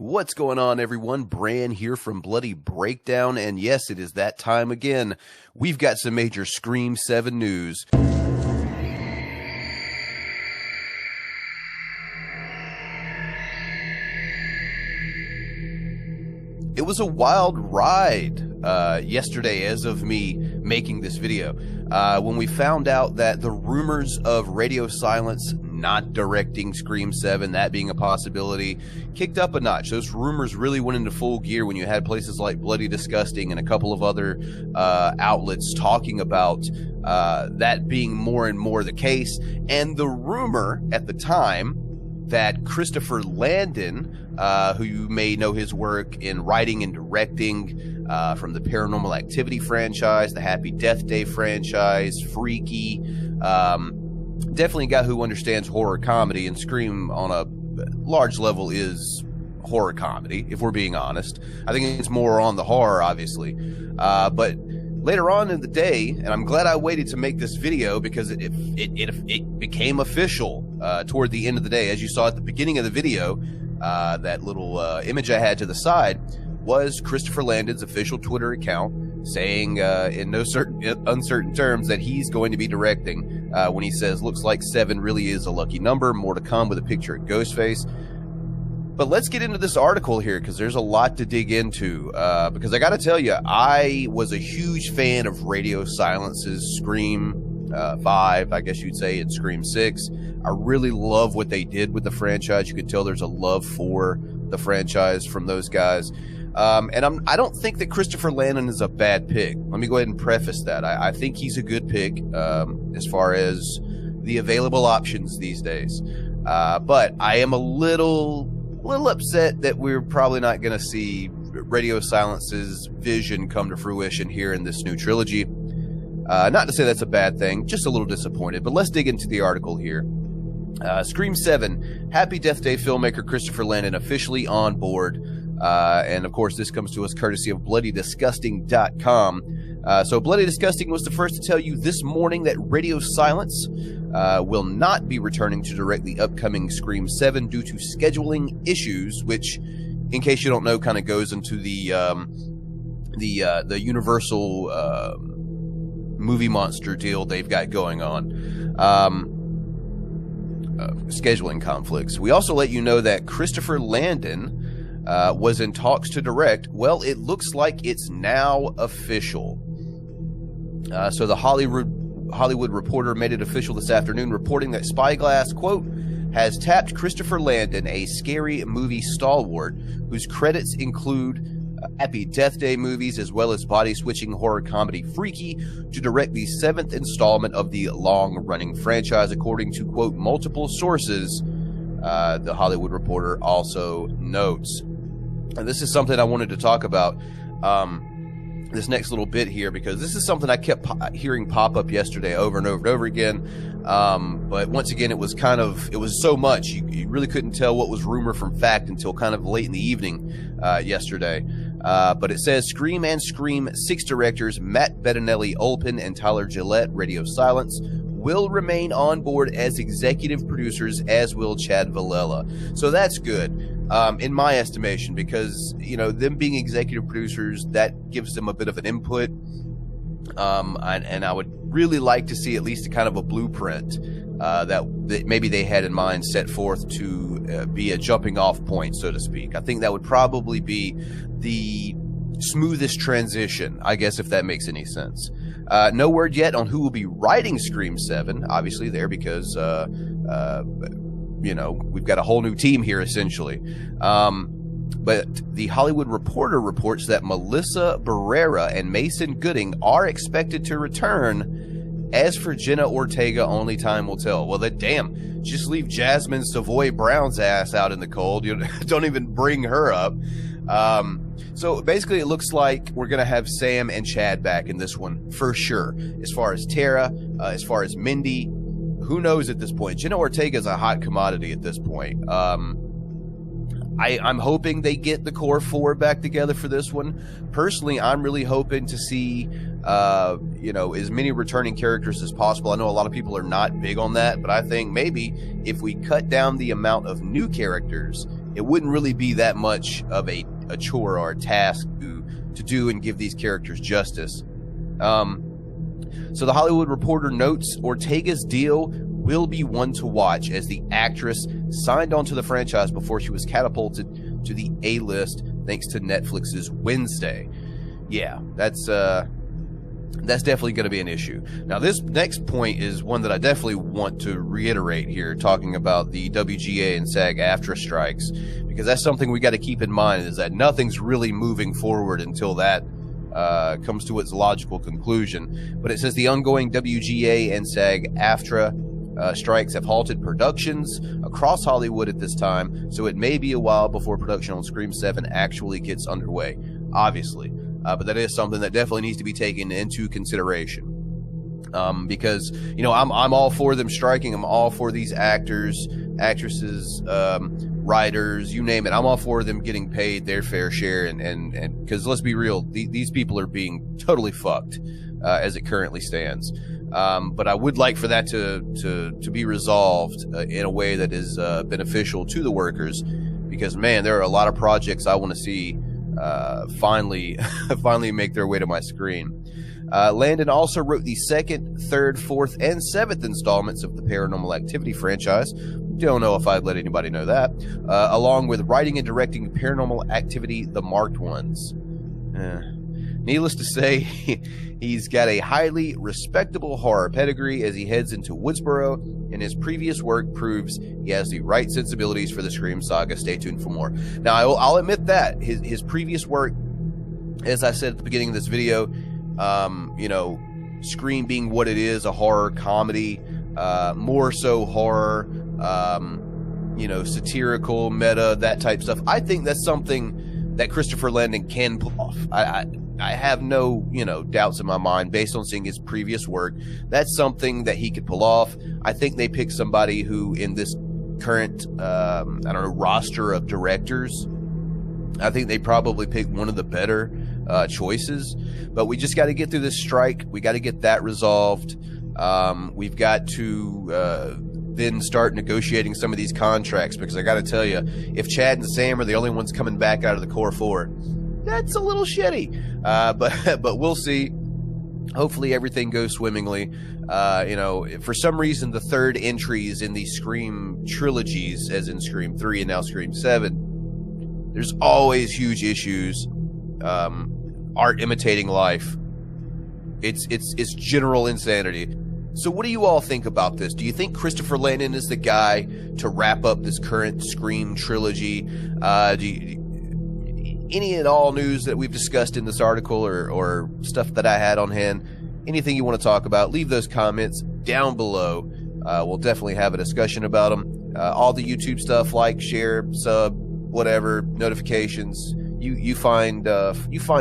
What's going on, everyone? Bran here from Bloody Breakdown, and yes, it is that time again. We've got some major Scream 7 news. It was a wild ride yesterday as of me making this video when we found out that the rumors of Radio Silence not directing Scream 7, that being a possibility, kicked up a notch. Those rumors really went into full gear when you had places like Bloody Disgusting and a couple of other outlets talking about that being more and more the case. And the rumor at the time that Christopher Landon, who you may know his work in writing and directing from the Paranormal Activity franchise, the Happy Death Day franchise, Freaky, definitely a guy who understands horror comedy, and Scream on a large level is horror comedy, if we're being honest. I think it's more on the horror, obviously. But later on in the day, and I'm glad I waited to make this video because it became official toward the end of the day. As you saw at the beginning of the video, that little image I had to the side was Christopher Landon's official Twitter account saying in no uncertain terms that he's going to be directing when he says, looks like 7 really is a lucky number. More to come with a picture of Ghostface. But let's get into this article here because there's a lot to dig into. Because I got to tell you, I was a huge fan of Radio Silence's Scream 5, I guess you'd say, and Scream 6. I really love what they did with the franchise. You could tell there's a love for the franchise from those guys. And I don't think that Christopher Landon is a bad pick. Let me go ahead and preface that. I think he's a good pick as far as the available options these days. But I am a little upset that we're probably not going to see Radio Silence's vision come to fruition here in this new trilogy. Not to say that's a bad thing, just a little disappointed. But let's dig into the article here. Scream 7, Happy Death Day filmmaker Christopher Landon officially on board. And of course, this comes to us courtesy of BloodyDisgusting.com. So Bloody Disgusting was the first to tell you this morning that Radio Silence will not be returning to direct the upcoming Scream 7 due to scheduling issues, which, in case you don't know, kind of goes into the Universal movie monster deal they've got going on. Scheduling conflicts. We also let you know that Christopher Landon was in talks to direct. Well, it looks like it's now official. So the Hollywood Reporter made it official this afternoon, reporting that Spyglass, quote, has tapped Christopher Landon, a scary movie stalwart, whose credits include Happy Death Day movies as well as body-switching horror comedy Freaky, to direct the 7th installment of the long-running franchise, according to, quote, multiple sources. The Hollywood Reporter also notes. And this is something I wanted to talk about this next little bit here, because this is something I kept hearing pop up yesterday over and over and over again. But once again, it was so much, you really couldn't tell what was rumor from fact until kind of late in the evening yesterday. But it says Scream and Scream 6 directors Matt Bettinelli-Olpin and Tyler Gillette, Radio Silence, will remain on board as executive producers, as will Chad Villella. So that's good, in my estimation, because, you know, them being executive producers, that gives them a bit of an input. And I would really like to see at least a kind of a blueprint that maybe they had in mind set forth to be a jumping off point, so to speak. I think that would probably be the smoothest transition, I guess, if that makes any sense. No word yet on who will be writing Scream 7, obviously there, because, you know, we've got a whole new team here, essentially. But the Hollywood Reporter reports that Melissa Barrera and Mason Gooding are expected to return. As for Jenna Ortega, only time will tell. Well, damn, just leave Jasmine Savoy Brown's ass out in the cold. You don't even bring her up. So basically, it looks like we're going to have Sam and Chad back in this one for sure. As far as Tara, as far as Mindy, who knows at this point? Jenna Ortega is a hot commodity at this point. I'm hoping they get the core 4 back together for this one. Personally, I'm really hoping to see, you know, as many returning characters as possible. I know a lot of people are not big on that, but I think maybe if we cut down the amount of new characters it wouldn't really be that much of a chore or a task to do and give these characters justice. So the Hollywood Reporter notes Ortega's deal will be one to watch, as the actress signed onto the franchise before she was catapulted to the A-list thanks to Netflix's Wednesday. Yeah, that's definitely going to be an issue. Now, this next point is one that I definitely want to reiterate here, talking about the WGA and SAG-AFTRA strikes, because that's something we got to keep in mind, is that nothing's really moving forward until that comes to its logical conclusion. But it says the ongoing WGA and SAG-AFTRA strikes have halted productions across Hollywood at this time, so it may be a while before production on Scream 7 actually gets underway, obviously. But that is something that definitely needs to be taken into consideration. Because, you know, I'm all for them striking. I'm all for these actors, actresses, writers, you name it. I'm all for them getting paid their fair share. And because let's be real, these people are being totally fucked as it currently stands. But I would like for that to be resolved in a way that is beneficial to the workers, because, man, there are a lot of projects I want to see finally make their way to my screen. Landon also wrote the second, third, fourth, and seventh installments of the Paranormal Activity franchise. Don't know if I'd let anybody know that. Along with writing and directing Paranormal Activity: The Marked Ones. Needless to say, he's got a highly respectable horror pedigree as he heads into Woodsboro, and his previous work proves he has the right sensibilities for the Scream saga. Stay tuned for more. Now, I'll admit that his previous work, as I said at the beginning of this video, you know, Scream being what it is, a horror comedy, more so horror, you know, satirical, meta, that type stuff. I think that's something that Christopher Landon can pull off. I have no, you know, doubts in my mind based on seeing his previous work. That's something that he could pull off. I think they picked somebody who, in this current, I don't know, roster of directors, I think they probably picked one of the better choices. But we just got to get through this strike. We got to get that resolved. We've got to then start negotiating some of these contracts, because I got to tell you, if Chad and Sam are the only ones coming back out of the Core 4, that's a little shitty. But we'll see. Hopefully everything goes swimmingly. You know, for some reason, the third entries in the Scream trilogies, as in Scream 3 and now Scream 7, there's always huge issues. Art imitating life. It's general insanity. So what do you all think about this? Do you think Christopher Landon is the guy to wrap up this current Scream trilogy? Any and all news that we've discussed in this article, or stuff that I had on hand, anything you want to talk about, leave those comments down below. We'll definitely have a discussion about them. All the YouTube stuff, like, share, sub, whatever, notifications. You find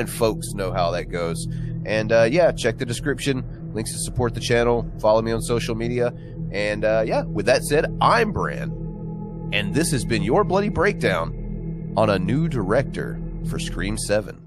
folks know how that goes. And yeah, check the description. Links to support the channel. Follow me on social media. And yeah, with that said, I'm Bran, and this has been your Bloody Breakdown on a new director for Scream 7.